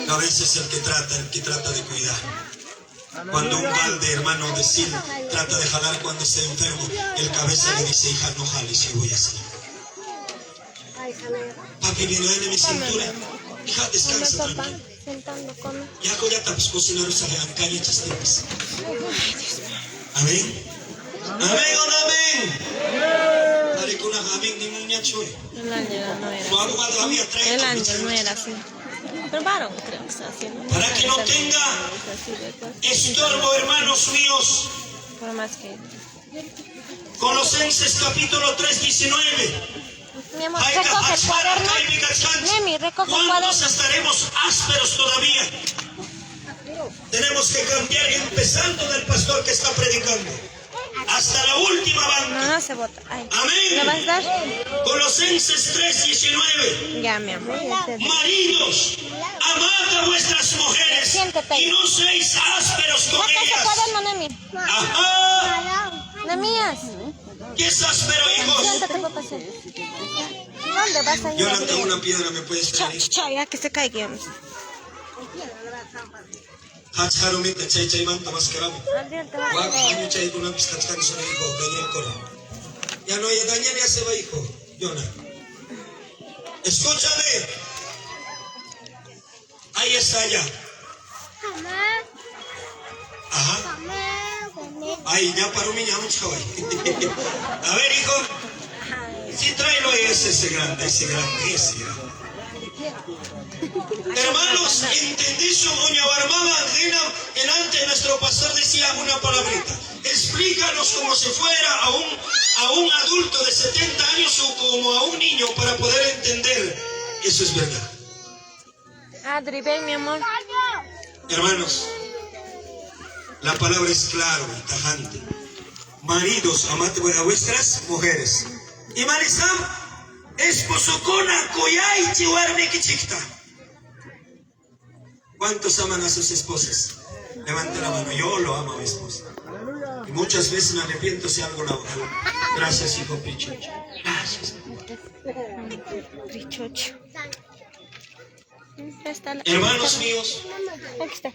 A veces el que trata de cuidar. Cuando un padre, hermano, decir, trata de jalar cuando está enfermo, el cabeza le dice, hija, no jales, yo voy a hacer. Papi, me duele mi cintura. Hija, descansa tranquilo. Ya con ya tapas cocinar usar en calle chastempas. Amén. Amén o no amén. Dale con una amén ni muña choy. El año no era así. Pero varón creo que está haciendo. Para que no tenga estorbo, hermanos míos. Por más que. Colosenses capítulo 3, 19. Mi amor, recoge el cuaderno. Nemi, recoge el cuaderno. ¿Cuántos estaremos ásperos todavía? Tenemos que cambiar, empezando del pastor que está predicando, hasta la última banda. No se vota. Ay. Amén. ¿Le vas a dar? Colosenses 3, 19. Ya, mi amor. Maridos, amad a vuestras mujeres. Siéntate. Y no seis ásperos con Saca ese ellas. cuaderno, Nemi. Ajá. Nemías. ¿Qué es áspero, hijos? Siéntate, papá. ¿Dónde vas a ir? Yo no tengo una piedra, ¿me puedes traer? Chao, ya que se caiga. Hacharumita, chay, manta, más que ramo. Adrián, te va a Guau, caer. año chay, tú no piscas, hijo, Daniel Cora. Ya no, ya Daniel ya se va, hijo. Yona. Escúchame. Ahí está ya. Ajá. Ahí ya paró mi ñamo, chaval. A ver, hijo. Sí, tráelo ahí ese grande. Hermanos, ¿entendés? Doña Barmaba delante nuestro pastor decía una palabrita. Explícanos como si fuera a un adulto de 70 años o como a un niño para poder entender. Eso es verdad. Adri, ven, mi amor. Hermanos, la palabra es clara y tajante. Maridos, amad a vuestras mujeres. Y Marisam, esposo kona koyai chiwarme kichikta. ¿Cuántos aman a sus esposas? Levanten la mano. Yo lo amo a mi esposa. Y muchas veces me arrepiento si algo la hago. Gracias, hijo Pichocho. Gracias. Pichocho. Hermanos míos. Aquí está.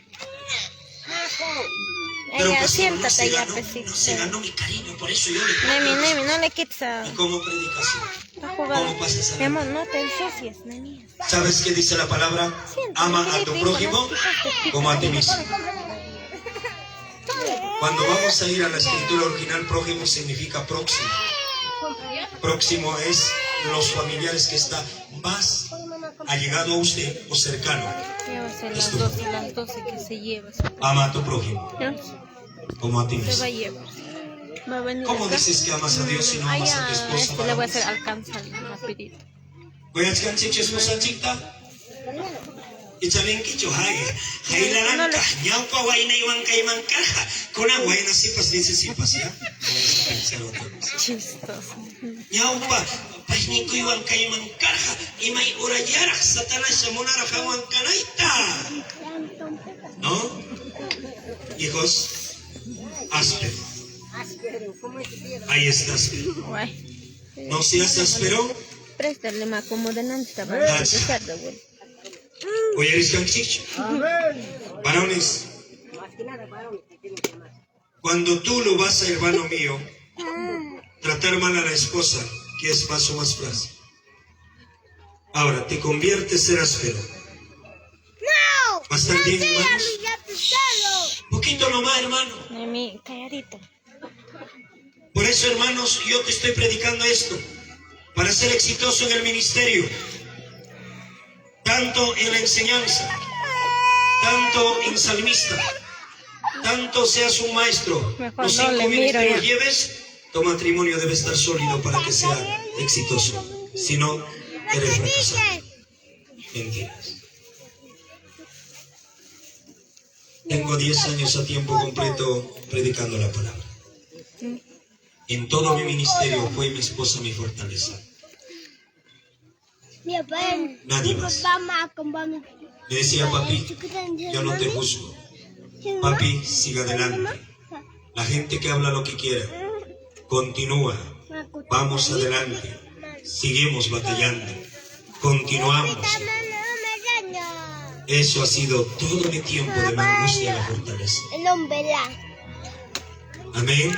Pero Ella, pastor, siéntate ya, no pesito. se ganó mi cariño, por eso yo le Nemi, no le quites a... ¿Y cómo predicación? ¿Cómo pasas a Mi amor, no te ensucies, Nemi. ¿Sabes qué dice la palabra? Ama a tu prójimo como a ti mismo. Cuando vamos a ir a la escritura original, prójimo significa próximo. Próximo es los familiares que están más allegado a usted o cercano. Llévase las 12 que se lleva. Ama a tu prójimo como a ti Se va a mismo. llevar. Va a venir ¿Cómo acá. dices que amas a Dios si no amas a tu esposo? Le voy a hacer alcanzar rapidito. Voy a descansar esposa chica. Y también que yo hay la lanca, ñaupa guayna y banca y mancaja. Con agua y nasipas dice sipas, ¿ya? Chistoso. Ñaupa, pañico y banca y mancaja. Y may urayara, satanás se monara jahuancanaita. ¿No? Hijos, áspero. Ahí está áspero. Guay. No seas áspero. Préstale más como delante estaba. De cerdo, güey. Oye, eres canchicho. Varones, cuando tú lo vas a hermano mío, tratar mal a la esposa, que es paso más fácil. Ahora, te conviertes en ser áspero. ¿Va a estar bien, hermanos? Poquito nomás, hermano. Nemi, calladito. Por eso, hermanos, yo te estoy predicando esto. Para ser exitoso en el ministerio. Tanto en la enseñanza, tanto en salmista, tanto seas un maestro. Mejor Los no 5 le miro ministerios ya. lleves, tu matrimonio debe estar sólido para que sea exitoso. Si no, eres fracasado. Mentiras. Tengo 10 años a tiempo completo predicando la palabra. En todo mi ministerio fue mi esposa mi fortaleza. Nadie más. Me decía, papi, yo no te juzgo. Papi, siga adelante. La gente que habla lo que quiera, continúa. Vamos adelante. seguimos batallando, continuamos. Eso ha sido todo mi tiempo de la angustia a la fortaleza. Amén.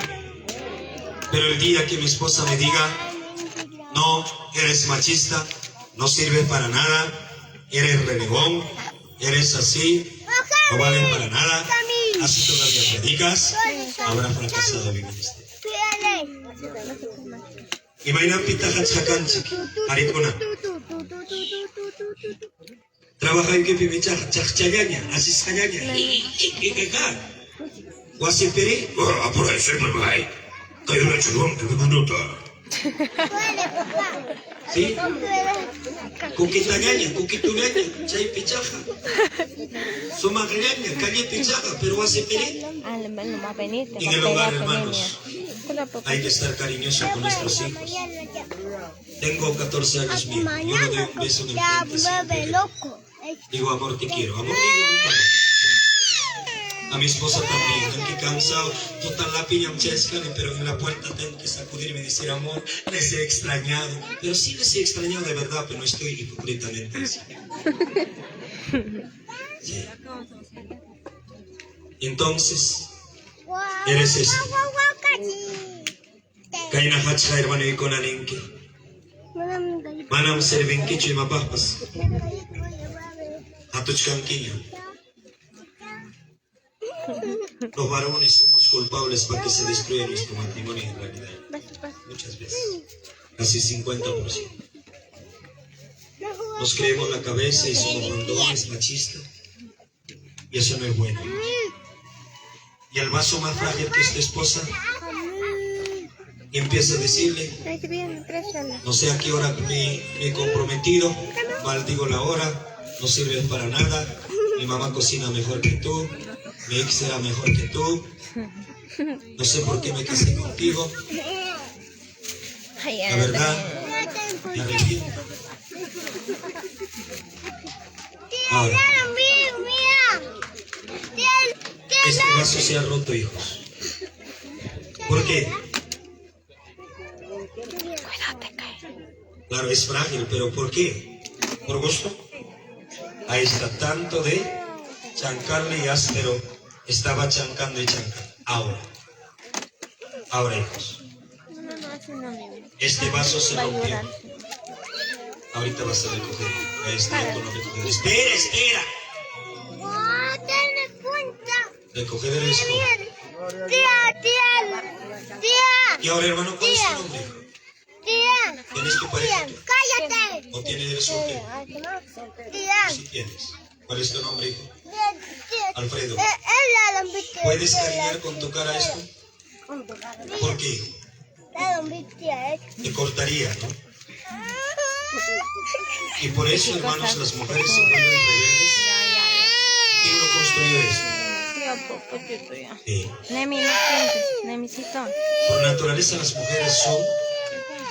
Pero el día que mi esposa me diga, no, eres machista, no sirves para nada, eres renegón, eres así, no vales para nada, así todavía predicas, habrá fracasado mi ministerio. Imagina pitajas chacanchik, maricona. Trabaja en que pimecha chachagaña, así chagaña, y Guasipiri, apura de ser mamá, cayo la chulón, que me nota. ¿Sí? Cuquitagaña, cuquitugaña, chay pichaja. Somagaña, calle pichaja, pero Guasipiri. En el hogar, hermanos, hay que estar cariñoso con nuestros hijos. Tengo 14 años mío, yo no doy un beso en el frente siempre. Digo, amor, te quiero, amor, digo, amor. A mi esposa también, que cansado, total la piña pero en la puerta tengo que sacudirme y decir, amor, les he extrañado. Pero sí les he extrañado de verdad, pero no estoy hipócritamente diciendo. Sí. Entonces, eres eso. Kaina hacha hermano y con alenque. Manam servenque chima papas. Hatuchkanquillo. Los varones somos culpables para que se destruya nuestro matrimonio en realidad. Muchas veces. Casi 50%. Nos creemos la cabeza y somos mandones, machistas. Y eso no es bueno. Y el vaso más frágil que es tu esposa, empieza a decirle, no sé a qué hora me he comprometido, maldigo la hora, no sirves para nada, mi mamá cocina mejor que tú, mi ex era mejor que tú, no sé por qué me casé contigo, la verdad, me arrepiento. Ahora, este vaso se ha roto, hijos. ¿Por qué? Claro, es frágil, pero ¿por qué? ¿Por gusto? Ahí está, tanto de chancarle y áspero, estaba chancando y chancando. Ahora, hijos. Este vaso se rompió. Ahorita vas a recoger. Este otro no recoger. ¡Espera! Recoger el escobo. Tía. Y ahora, hermano, ¿cuál es tu nombre? ¿Tienes tu pareja? Cállate. ¿O tienes el soltero? Sí tienes. ¿Cuál es tu nombre, hijo? Alfredo. ¿Puedes cariñar con tu cara esto? ¿Por qué? Te cortaría, ¿no? Y por eso, hermanos, las mujeres se vuelven rebeldes. ¿Quién lo construyó esto? Sí. Por naturaleza las mujeres son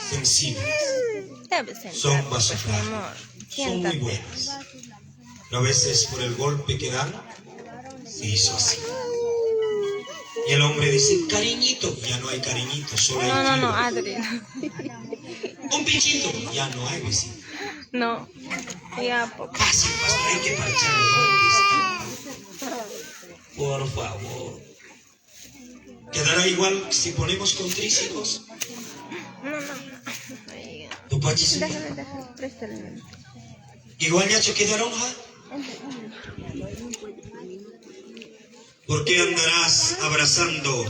sensibles, son vasos frágiles, son muy buenas. Pero a veces por el golpe que dan, se hizo así. Y el hombre dice, cariñito, ya no hay cariñito, solo hay frío. Adri. Un pichito, ya no hay vecino. No, ya poco. Casi, pastor, hay que parchar los hombres. Por favor. ¿Quedará igual si ponemos con 3 hijos? ¿Tu pachis? Déjame, préstale. ¿Igual ya se quedaron, ja? ¿Por qué andarás abrazando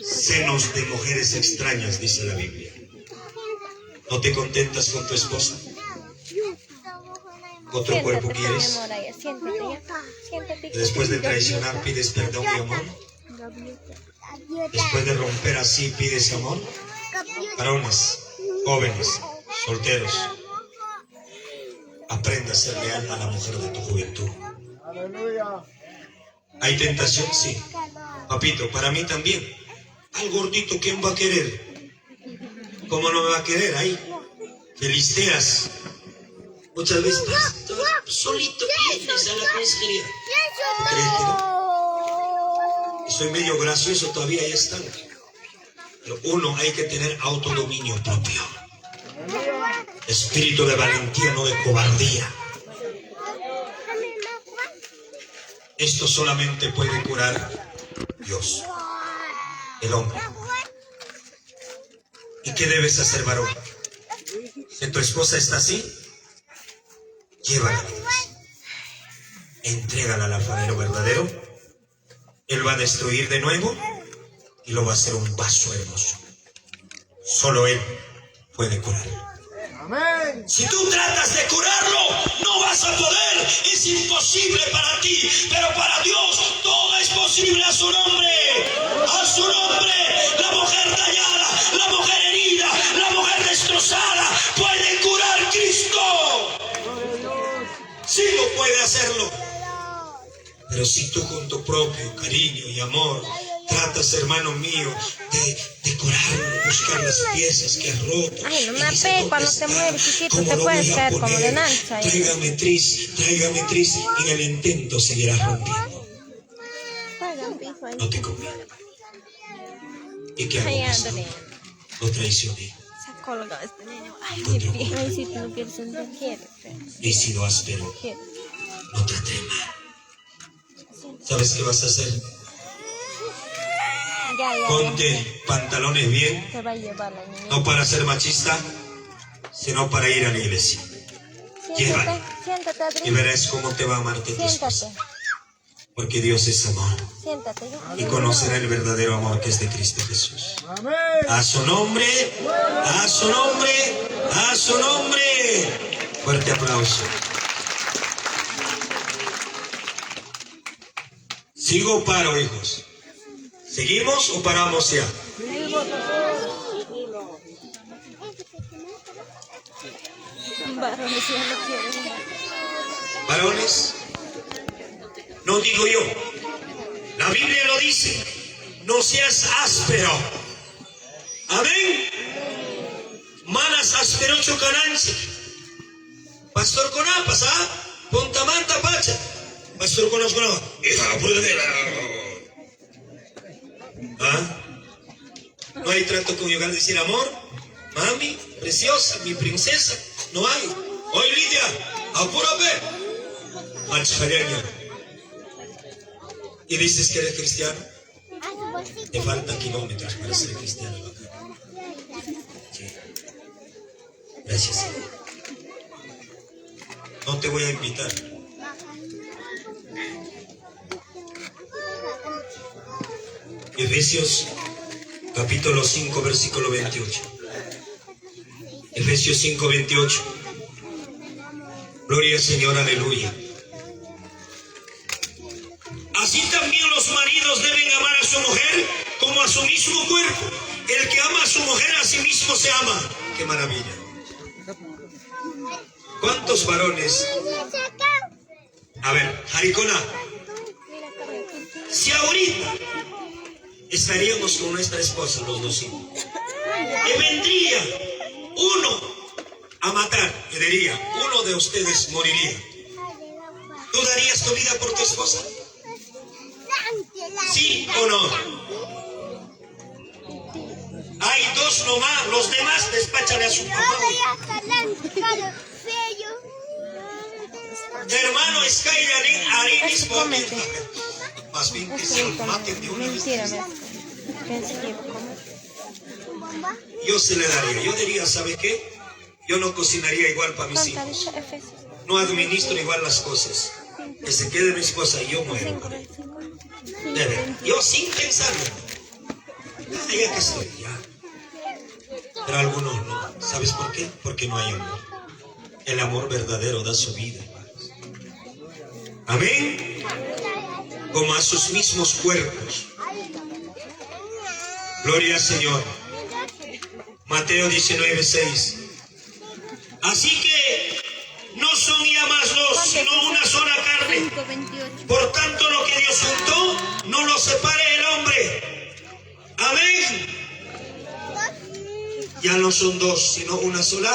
senos de mujeres extrañas? Dice la Biblia. ¿No te contentas con tu esposa? ¿Otro cuerpo quieres? Después de traicionar pides perdón y amor. Después de romper así pides amor. Varones, jóvenes, solteros, aprende a ser leal a la mujer de tu juventud. ¿Hay tentación? Sí. Papito, para mí también. Al gordito, ¿quién va a querer? ¿Cómo no me va a querer? Ahí, filisteas. Muchas veces solito vienes a la consejería. ¿Tú crees que no? Soy medio gracioso todavía, ahí están. Pero uno, hay que tener autodominio propio. Espíritu de valentía, no de cobardía. Esto solamente puede curar Dios, el hombre. ¿Y qué debes hacer, varón? Si tu esposa está así, llévala a Dios. Entrégala al alfarero verdadero. Él va a destruir de nuevo y lo va a hacer un vaso hermoso. Solo Él puede curarlo. Amén. Si tú tratas de curarlo, no vas a poder. Es imposible para ti, pero para Dios todo es posible a su nombre. A su nombre. La mujer dañada, la mujer herida, la mujer destrozada puede curar Cristo. Sí lo puede hacerlo. Pero si tú con tu propio cariño y amor tratas, hermano mío, de curarlo, buscar las piezas que has roto. Ay, no me apegues cuando te mueves, chiquito, te puedes caer como de lancha. Tráigame tris. En el intento seguirás rompiendo. No te conviene. ¿Y qué hago? Lo traicioné. Ay, mi pie. Ay, si tú no quieres sentir, He sido áspero. No traté mal. ¿Sabes qué vas a hacer? Ponte pantalones bien, Te va a llevar la niña. no para ser machista, sino para ir a la iglesia. Llévala Siéntate, y Adrián. verás cómo te va a amarte tu esposa. Porque Dios es amor Siéntate. y conocerá el verdadero amor que es de Cristo Jesús. Amén. A su nombre, a su nombre, a su nombre. Fuerte aplauso. ¿Sigo o paro, hijos? ¿Seguimos o paramos ya? Varones, ya no quieren. Varones, no digo yo, la Biblia lo dice, no seas áspero. Amén. Manas áspero chocananche. Pastor Conapas, Pontamanta Pacha. Pastor Conapas, hija, puede. No hay trato conyugal de decir amor, mami, preciosa, mi princesa. No hay. Oye, Lidia, apúrate. Acharaña. ¿Y dices que eres cristiano? Te faltan kilómetros para ser cristiano. Sí. Gracias, Señor. No te voy a invitar. Efesios capítulo 5, versículo 28. Efesios 5, 28. Gloria al Señor, aleluya. Así también los maridos deben amar a su mujer como a su mismo cuerpo. El que ama a su mujer a sí mismo se ama. ¡Qué maravilla! ¿Cuántos varones? A ver, Jaricona, si ahorita estaríamos con nuestra esposa, los dos hijos, y vendría uno a matar, y diría, uno de ustedes moriría, ¿tú darías tu vida por tu esposa? ¿Sí o no? Hay dos nomás, los demás despáchale a su papá. Hermano, es que Arinis porque más bien que se maten de una vez. Mentira, pensé que iba a comer. Yo se le daría, yo diría, ¿sabe qué? Yo no cocinaría igual para mis hijos, no administro igual las cosas. Que se quede mi esposa y yo muero. De verdad, yo sin pensarlo. Ya que estoy, ya. Pero algunos no. ¿Sabes por qué? Porque no hay amor. El amor verdadero da su vida, hermanos. Amén. Como a sus mismos cuerpos. Gloria al Señor. Mateo 19:6. Así que no son ya más dos, sino una sola carne. Por tanto, lo que Dios juntó, no lo separe el hombre. Amén. Ya no son dos, sino una sola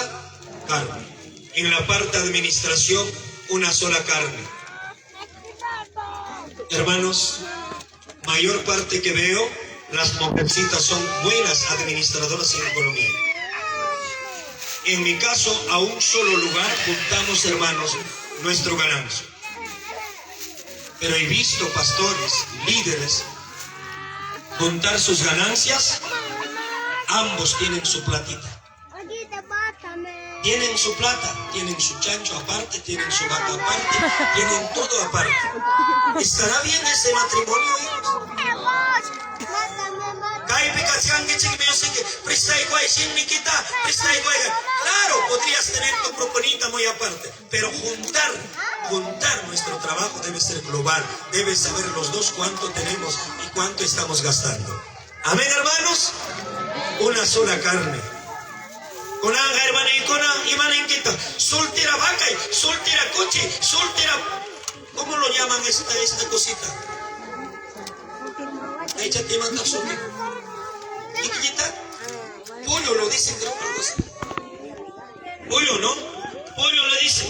carne. En la parte de administración, una sola carne. Hermanos, mayor parte que veo, las mujercitas son buenas administradoras en economía. En mi caso, a un solo lugar juntamos, hermanos, nuestro ganancia. Pero he visto pastores, líderes, juntar sus ganancias. Ambos tienen su platita. Tienen su plata, tienen su chancho aparte, tienen su vaca aparte, tienen todo aparte. ¿Estará bien ese matrimonio, hijos? Claro, podrías tener tu proponita muy aparte, pero juntar nuestro trabajo debe ser global. Debes saber los dos cuánto tenemos y cuánto estamos gastando. Amén, hermanos. Una sola carne. Con anga, hermana, y con anga, en quita. Soltera vaca, soltera coche, soltera. ¿Cómo lo llaman esta cosita? Échate manda sobre. ¿Y quita? Pollo lo dicen de otra cosa. Pollo, ¿no? Pollo le dicen.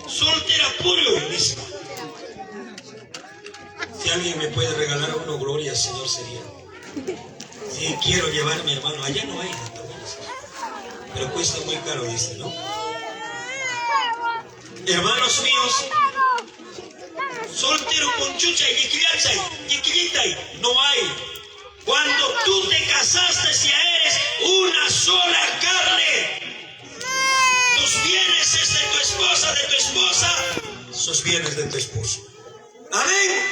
Soltera pollo, dice. Si alguien me puede regalar uno, gloria al Señor sería. Si quiero llevar a mi hermano, allá no hay, pero cuesta muy caro, dice, ¿no? Hermanos míos, soltero con chucha y yiquillita, no hay. Cuando tú te casaste, ya eres una sola carne. Tus bienes es de tu esposa, sus bienes de tu esposo. Amén.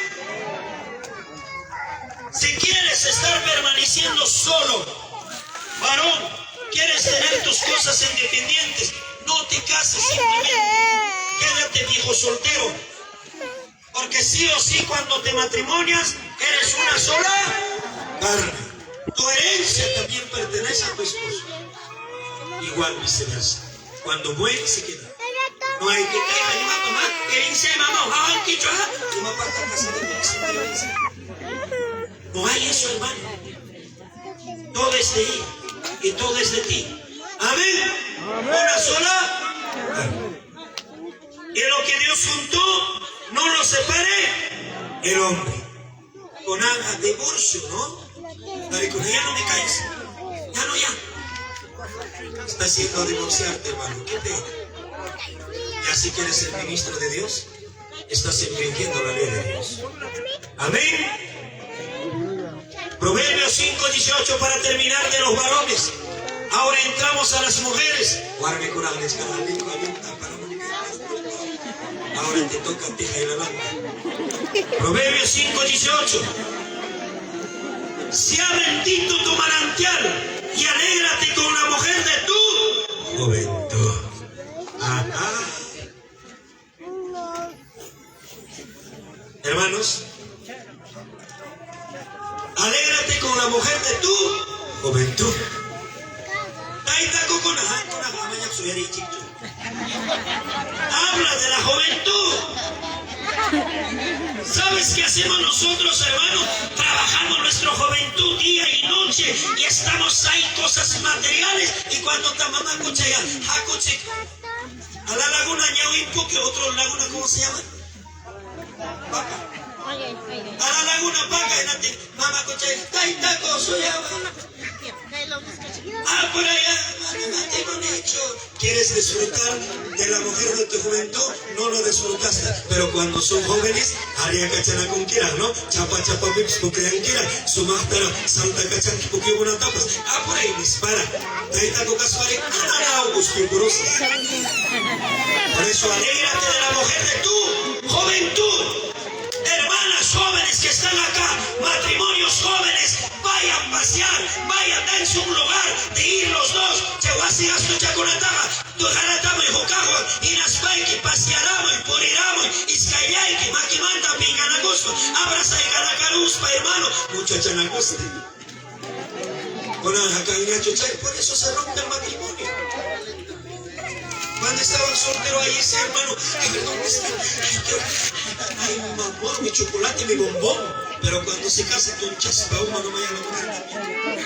Si quieres estar permaneciendo solo, varón, quieres tener tus cosas independientes, no te cases simplemente. Quédate viejo soltero. Porque sí o sí cuando te matrimonias, eres una sola carne. Tu herencia también pertenece a tu esposo. Igual viceversa. Cuando muere se queda. No hay que caer a mamá, herencia de mamá, no hay eso, hermano. Todo es de ella y todo es de ti. Amén. Una sola. Y lo que Dios juntó, no lo separe el hombre. Con Ana, divorcio, ¿no? Dale, con ella no me caes. Ya. Está haciendo a divorciarte, hermano. ¿Qué te? Ya si quieres ser ministro de Dios, estás infringiendo la ley de Dios. Amén. Proverbios 5:18 para terminar de los varones. Ahora entramos a las mujeres. Ahora te toca teja y la blanca. Proverbios 5:18. Sea bendito tu manantial y alégrate con la mujer de tu juventud. Hermanos, alégrate con la mujer de tu juventud. Habla de la juventud. ¿Sabes qué hacemos nosotros, hermanos? Trabajamos nuestra juventud día y noche y estamos ahí cosas materiales. Y cuando ta mamá coche a la laguna Ñauimpo, que otro laguna, ¿cómo se llama? Paca. A la laguna Paca, mamá coche, taco, soy por allá, ¿quieres disfrutar de la mujer de tu juventud? No lo disfrutaste, pero cuando son jóvenes, haría cachana con quieras, ¿no? Chapa pips, porque quieran, su máscara, santa cachan, porque hubo una tapas. Por ahí dispara. Taita casuare, por eso, alégrate de la mujer de tu juventud. Hermanas jóvenes que están acá, matrimonios jóvenes, vayan a pasear, vayan a darse un lugar de ir los dos. Chewasigas tu chaconataga, tu jaratamo y jocagua, y las paiki pasearamos y poriramos, y skylaiki, maquimanta, pinganaguspa, abraza y caracaruspa, hermano, muchacha naguste. Con acá, por eso se rompe el matrimonio. Cuando estaba soltero ahí ese hermano, ¿dónde está? Ay, mi mamón, mi chocolate, mi bombón. Pero cuando se casa con chaspa, no vaya a la mujer también.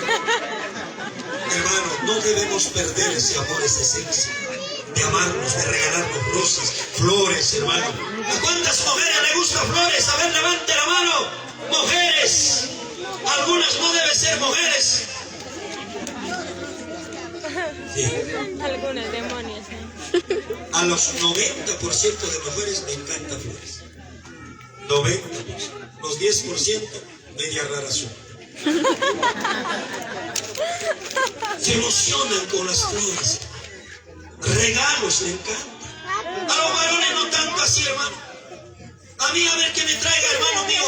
Hermano, no debemos perder ese amor, esa esencia. De amarnos, de regalarnos rosas, flores, hermano. ¿A cuántas mujeres le gustan flores? A ver, levante la mano. Mujeres. Algunas no deben ser mujeres. Sí. Algunos demonios. A los 90% de mujeres le encanta flores. 90%. Los 10% media rara son. Se emocionan con las flores. Regalos le encantan. A los varones no tanto así, hermano. A mí a ver qué me traiga, hermano mío.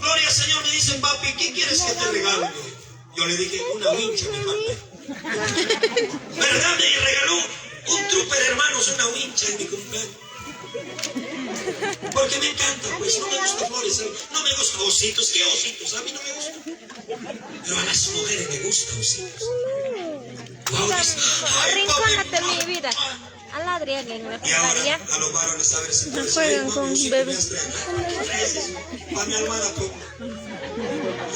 Gloria al Señor, me dicen, papi, ¿qué quieres que te regale? Yo le dije, una wincha me falta. ¿Verdad? Me regaló un trooper, hermanos, una wincha en mi cumpleaños. Porque me encanta, pues, no me gustan flores, ¿sabes? No me gustan ositos. ¿Qué ositos? A mí no me gustan. Pero a las mujeres me gustan ositos. Wow, Arrincónate mi vida. A la Adriana en la y ahora, panadería. a los varones, a ver si No juegan con bebés. Para mi almohada,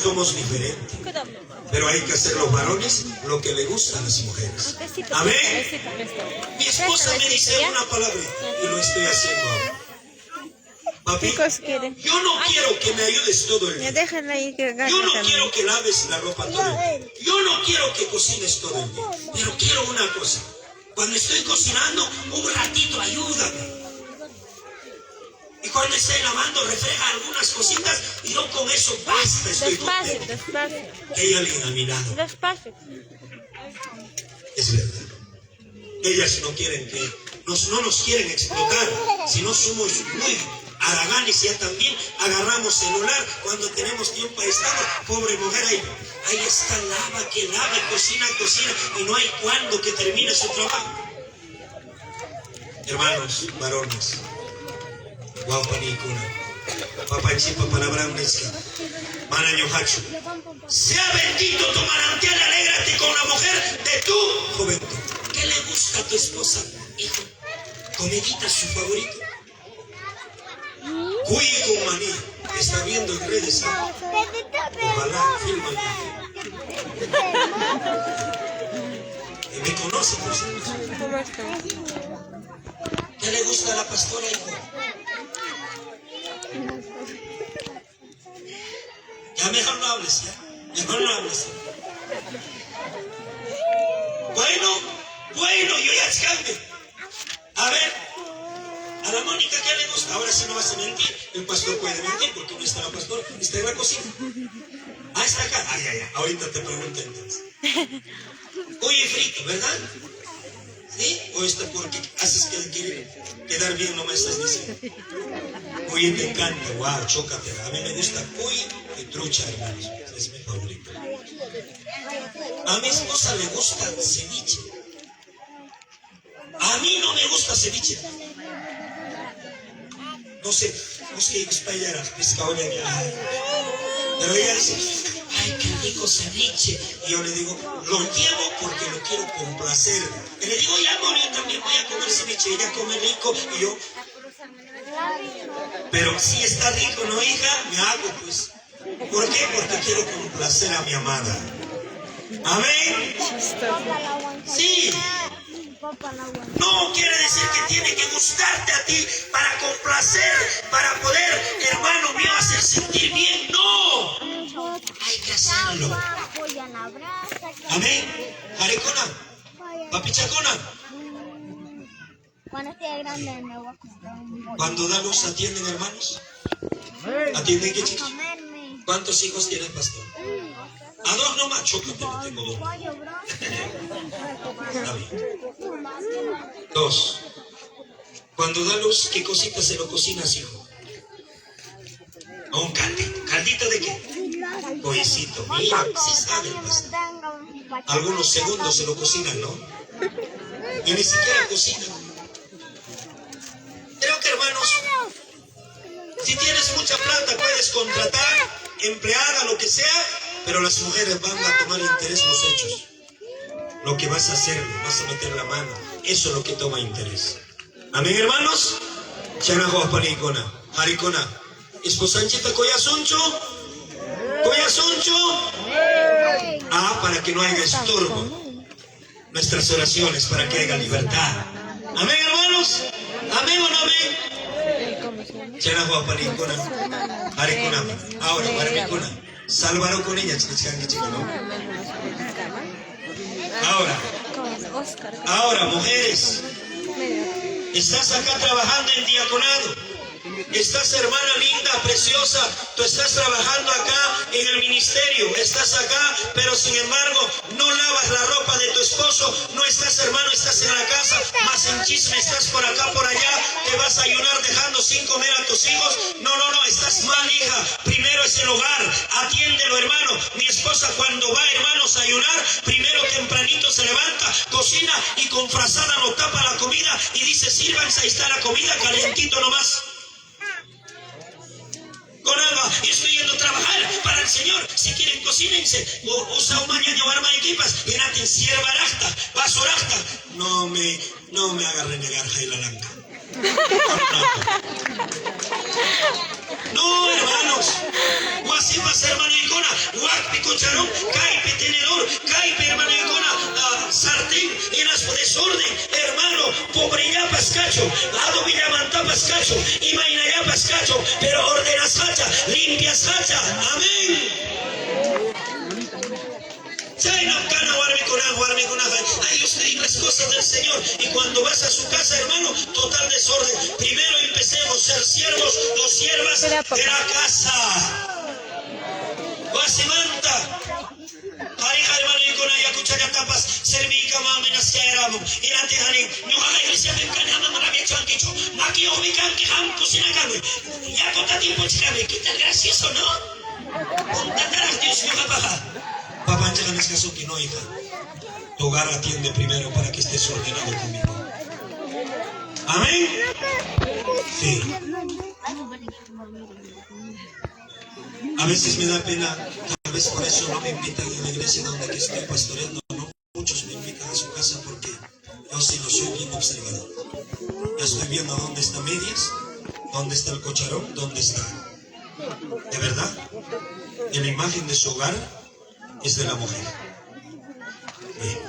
somos diferentes. Cuidado. Pero hay que hacer los varones lo que le gusta a las mujeres. Besito, Amén. besito, besito. Mi esposa me dice una palabra y lo estoy haciendo ahora. Papi, Chicos, quieren. yo no quiero que me ayudes todo el Ya día. déjenla ahí que gane Yo no también. quiero que laves la ropa todo el día. Yo no quiero que cocines todo el día. Pero quiero una cosa. Cuando estoy cocinando, un ratito ayúdame. Y cuando esté lavando, refleja algunas cositas y yo con eso basta, estoy Despacio, contento. despacio. Ella le ha mirado. Despacio. Es verdad. Ellas no quieren que, no nos quieren explotar, sino somos muy haraganes. Ya también agarramos celular cuando tenemos tiempo a estar. Pobre mujer, ahí está, lava, que lave, cocina, y no hay cuándo que termine su trabajo. Hermanos, varones, guapanicuna, papachipa palabra unesca, manaño hacho. Sea bendito tu manantial, alégrate con la mujer de tu juventud. ¿Qué le gusta a tu esposa, hijo? ¿Comidita su favorito? Cuy con maní, está viendo en redes, ¿sabes? Ojalá, fírmalo. Y me conoce, por supuesto. ¿Cómo están? ¿Qué le gusta a la pastora, hijo? Ya mejor no hables, ya. Mejor no hables. Bueno, yo ya escapé. A ver, a la Mónica, ¿qué le gusta? Ahora sí no vas a mentir. El pastor puede mentir porque no está la pastora, está en la cocina. Ah, está acá. Ay, ahorita te pregunto entonces. Oye, frito, ¿verdad? ¿Sí? ¿O está porque haces que quiere quedar bien, no me estás diciendo? Oye, te encanta, wow, chócate. A mí me gusta cuy y trucha, hermanos. Es mi favorito. A mi esposa le gusta ceviche. A mí no me gusta ceviche. No sé, busqué espallar, pescado de mi. Pero ella dice, ay, qué rico ceviche. Y yo le digo, lo llevo porque lo quiero complacer. Y le digo, ya, amor, yo también voy a comer ceviche. Ella come rico y yo. Pero si está rico, ¿no, hija? Me hago, pues. ¿Por qué? Porque quiero complacer a mi amada. Amén. Sí. No quiere decir que tiene que gustarte a ti para complacer, para poder, hermano mío, hacer sentir bien. No. Hay que hacerlo. Amén. Jarecona. Papichacona. Cuando esté grande me voy a comprar un bollo. Cuando da luz, ¿atienden, hermanos? ¿Atienden qué, chicos? Comerme. ¿Cuántos hijos tienes, pastor? A dos nomás, chócate, que tengo dos. Pollo, bro. Está bien. Dos. Cuando da luz, ¿qué cositas se lo cocinas, hijo? ¿A un caldito? ¿Caldito de qué? Pollicito. Mira, sí saben, pues. Algunos segundos se lo cocinan, ¿no? Y ni siquiera cocinan. Creo que, hermanos, si tienes mucha plata, puedes contratar empleada, lo que sea, pero las mujeres van a tomar interés en los hechos. Lo que vas a hacer, vas a meter la mano, eso es lo que toma interés. Amén, hermanos. Chanajo panicona, haricona. Esposanchita coyasuncho. Ah, para que no haya estorbo. Nuestras oraciones para que haya libertad. Amén, hermanos. Amén o no amén. Chanajo panicona, haricona. Ahora, panicona. Salvaron con ella, chica, ¿no? Ahora, Oscar. Ahora, mujeres, estás acá trabajando en diaconado. Estás, hermana linda, preciosa, tú estás trabajando acá en el ministerio, estás acá, pero sin embargo no lavas la ropa de tu esposo, no estás, hermano, estás en la casa, más en chisme, estás por acá, por allá, te vas a ayunar dejando sin comer a tus hijos. No, estás mal, hija. Primero es el hogar, atiéndelo, hermano. Mi esposa cuando va, hermanos, a ayunar, primero tempranito se levanta, cocina y con frazada lo tapa la comida y dice, sírvanse, ahí está la comida, calientito nomás. Con algo, yo estoy yendo a trabajar para el Señor. Si quieren, cocínense. Usa un mañana o arma equipas. Y naten sierva rasta, paso rasta. No me haga renegar, Jaila Lanka. No, hermanos. Guasipas, hermano Icona. Guapi, cucharón. Caipe, tenedor. Caipe, hermano Icona. Sartén. En aspo desorden. Hermano, pobre ya pascacho. Lado villamanta pascacho. Y maina ya pascacho. Pero ordenas hacha. Limpias hacha. Amén. Ay, yo estoy en las cosas del Señor. Y cuando vas a su casa, hermano, total desorden. Primero empecemos a ser siervos o siervas de la casa. Guasimanta. Pareja, hermano, y con ella cuchara tapas, servica, maminas, que éramos. Y la tejani, no haga iglesia, me encanta, mamá, me echan quicho. Maki, o mi can, que ham, cocina, came. Ya con tiempo, chica, me quita el gracioso, ¿no? Con tantas Dios, no baja. Papá, llegan es que no, hija. Tu hogar atiende primero para que estés ordenado conmigo. Amén. Sí. A veces me da pena, tal vez por eso no me invitan a la iglesia donde estoy pastoreando, no. Muchos me invitan a su casa porque yo sí lo soy bien observador. Ya estoy viendo dónde está medias, dónde está el cocharón, dónde está. De verdad, en la imagen de su hogar es de la mujer.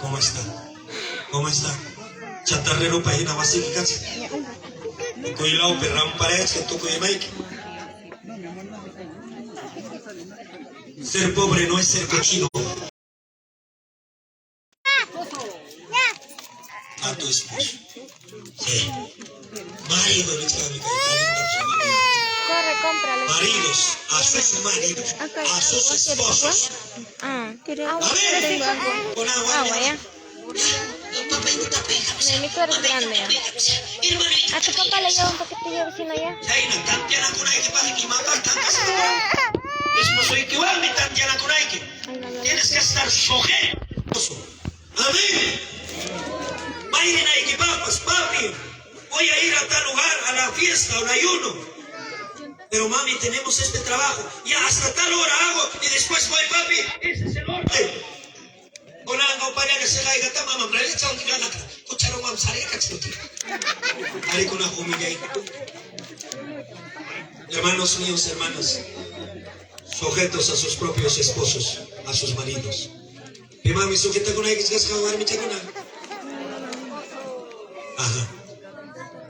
¿Cómo está? ¿Cómo está? Chatarrero para ir a Basílica. Coilao perran para que toco de Mike. Ser pobre no es ser cochino. A tu esposo. Sí. Marido, Corre, cómpralo. maridos, a sus maridos, a sus esposos. Ah, ¿quieres? A ver, con agua. Ya. Mi cuerpo es grande ya. A tu papá le lleva un poquitillo vecino ya. Tienes que estar sujeto. Amén. Vayan a equipapas, papi. Voy a ir a tal lugar, a la fiesta, al ayuno. Pero mami, tenemos este trabajo. Ya hasta tal hora hago y después voy, papi. Ese es el orden. Con algo para que se caiga, mamá, pero le echa un tiro a la cara. Escucharon, vamos a salir a cachutir. Haré con una humilla ahí. Hermanos míos, hermanas, sujetos a sus propios esposos, a sus maridos. Mi mami sujeta con alguien que se va a mi chacona. Ajá.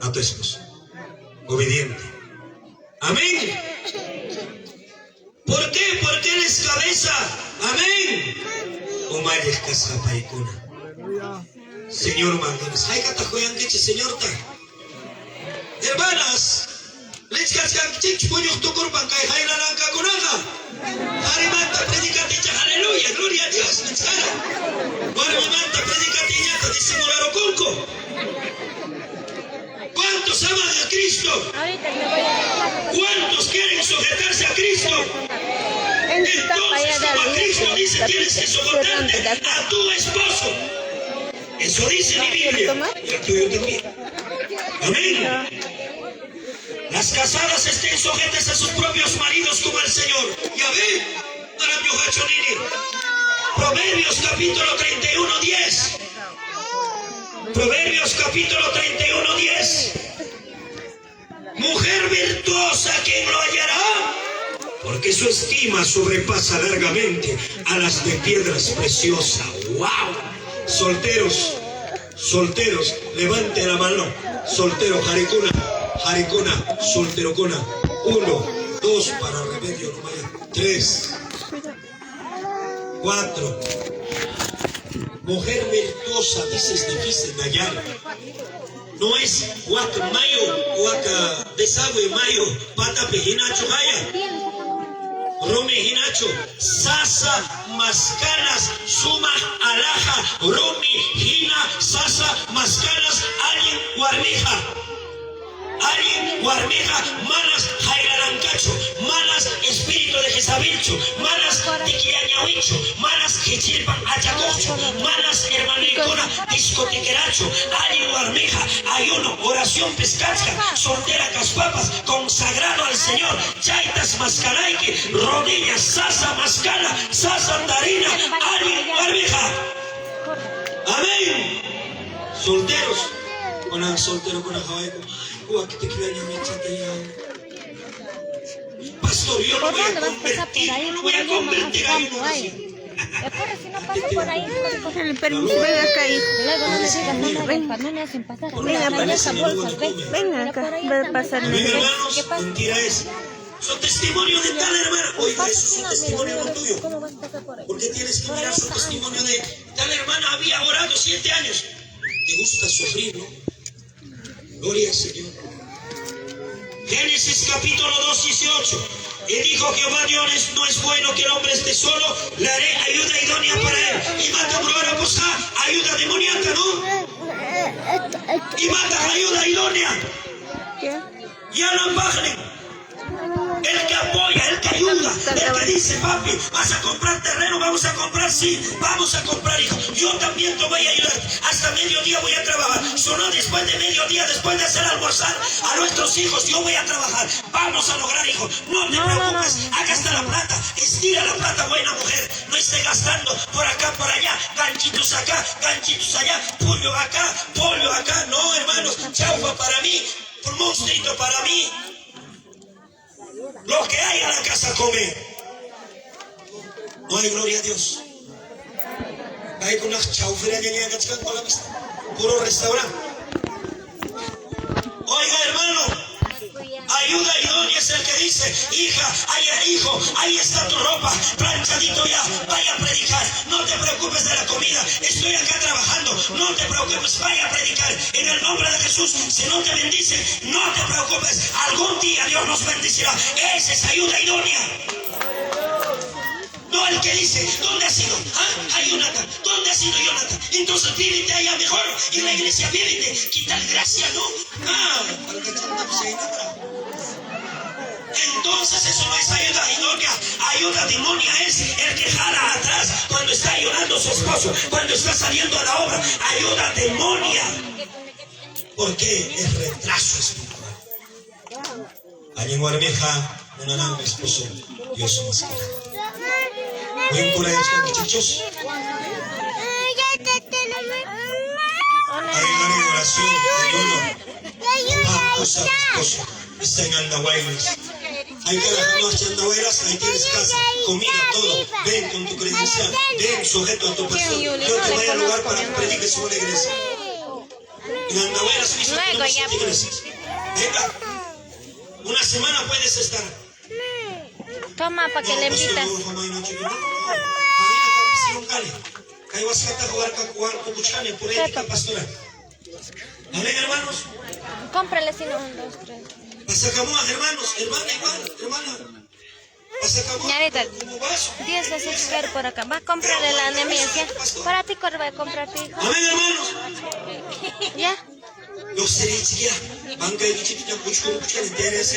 A tu esposo. Obediente. Amén. ¿Por qué? Porque él es cabeza. Amén. Omayes casapa y cuna. Señor Mandones. Hay catajoyan que señor ta. Hermanas. Les cascan chich puños tu corpan kai jaila lanca conaga. Arimanta predicaticha. Aleluya. Gloria a Dios. Mensara. Guarmimanta predicatiña. Disimular oculco. ¿Cuántos aman a Cristo? ¿Cuántos quieren sujetarse a Cristo? Entonces, como a Cristo dice, tienes que soportarte a tu esposo. Eso dice mi Biblia. Y a tuyo también. Amén. Las casadas estén sujetas a sus propios maridos como el Señor. Ya ven, para mi hojachonini. Proverbios capítulo 31, 10. Proverbios capítulo 31, 10. Mujer virtuosa, ¿quién lo hallará? Porque su estima sobrepasa largamente a las de piedras preciosas. ¡Wow! Solteros, solteros, levante la mano. Soltero, jaricuna, jaricuna, solterocuna. 1, 2, para remedio, no vaya. 3, 4. Mujer virtuosa, dice, es difícil de hallar. No es huaca mayo, huaca desagüe mayo, pata pejinacho haya. Rumi hinacho, sasa, mascanas, suma, alaja, rumi, hina, sasa, mascanas, alien, guarmija. Alien, guarmija, manas, jailarancacho, manas, espíritu de Jezabilcho, manas, tiquiañahuicho, manas, quechilpa, achacocho, manas, hermanicona, discotiqueracho, alien, guarmija, ayuno, oración, pescasca, soltera, caspapas, consagrado al Señor, chaitas, mascalaike, rodillas, sasa, mascana, sasa, andarina, alien, guarmija. Amén. Solteros, con soltero, con ajaico. Pastor, yo no voy a convertir, yo no voy a convertir a uno así. Si no pasa por ahí, El permiso, venga acá, hijo. luego no le digas nada, no le hacen pasar. Venga, Trae esas bolsas, ve. Venga acá, va a pasar. Amén, hermanos, mentira es. Son testimonios de tal hermana. Oiga, eso es un testimonio no tuyo. ¿Cómo vas a pasar por ahí? ¿Por qué tienes que mirar su testimonio de tal hermana? Había orado 7 años. Te gusta sufrir, ¿no? Gloria al Señor. Génesis capítulo 2, 18. Y dijo Jehová Dios, no es bueno que el hombre esté solo, le haré ayuda idónea para él. Y mata por ahora pues ayuda demoníaca, ¿no? Y mata ayuda idónea. ¿Qué? Y Alan Bajlen. El que apoya, el que ayuda, el que dice, papi, vas a comprar terreno, vamos a comprar, sí, vamos a comprar, hijo. Yo también te voy a ayudar. Hasta mediodía voy a trabajar. Solo después de mediodía, después de hacer almorzar a nuestros hijos, yo voy a trabajar. Vamos a lograr, hijo. No te preocupes. Acá está la plata. Estira la plata, buena mujer. No esté gastando por acá, por allá. Ganchitos acá, ganchitos allá. Pollo acá. No, hermanos. Chaufa para mí. Un monstruito para mí. Lo que hay a la casa come. No hay gloria a Dios. Hay con las chauferas que con la vista. Puro restaurante. Oiga, hermano, ayuda idónea es el que dice, hija, hijo, ahí está tu ropa, planchadito ya, vaya a predicar. No te preocupes de la comida, estoy acá trabajando. No te preocupes, vaya a predicar en el nombre de Jesús. Si no te bendice, no te preocupes, algún día Dios nos bendecirá. Esa es ayuda idónea. No el que dice, ¿dónde has ido? ¿Ah? Jonathan, ¿dónde has ido, Jonathan? Entonces vívete allá mejor, en la iglesia vívete, quita el gracia, ¿no? Entonces eso no es ayuda idónea. Ayuda demonia es el que jala atrás cuando está llorando su esposo, cuando está saliendo a la obra. Ayuda demonia. Porque es retraso espiritual. Alguien guarmeja, una nave, esposo, Dios más que ¿pueden por ahí, muchachos? Ayuda en oración, ayuno. Cosa, esposo. Está en Andahuaylas. Hay que las nuevas chandahuelas, ahí tienes casa, comida, todo. Ven con tu credencial, ven sujeto a tu pastor. Yo te voy a lugar para que prediques sobre la iglesia. En Andahuaylas, Luego ya. iglesias. Venga, una semana puedes estar. Toma para que le invitas. Amén, hermanos. Cómprale si no, 1, 2, 3. Pasacamúas, hermanos, hermana. Pasacamúas. Ñarita, como vaso. 10 de azúcar por acá. Va a comprarle la anemia. Para ti, ¿cuál va a comprar tu hijo? Amén, hermanos. ¿Ya? Los serios ya. Banca y chiquita, mucho, mucho, interés,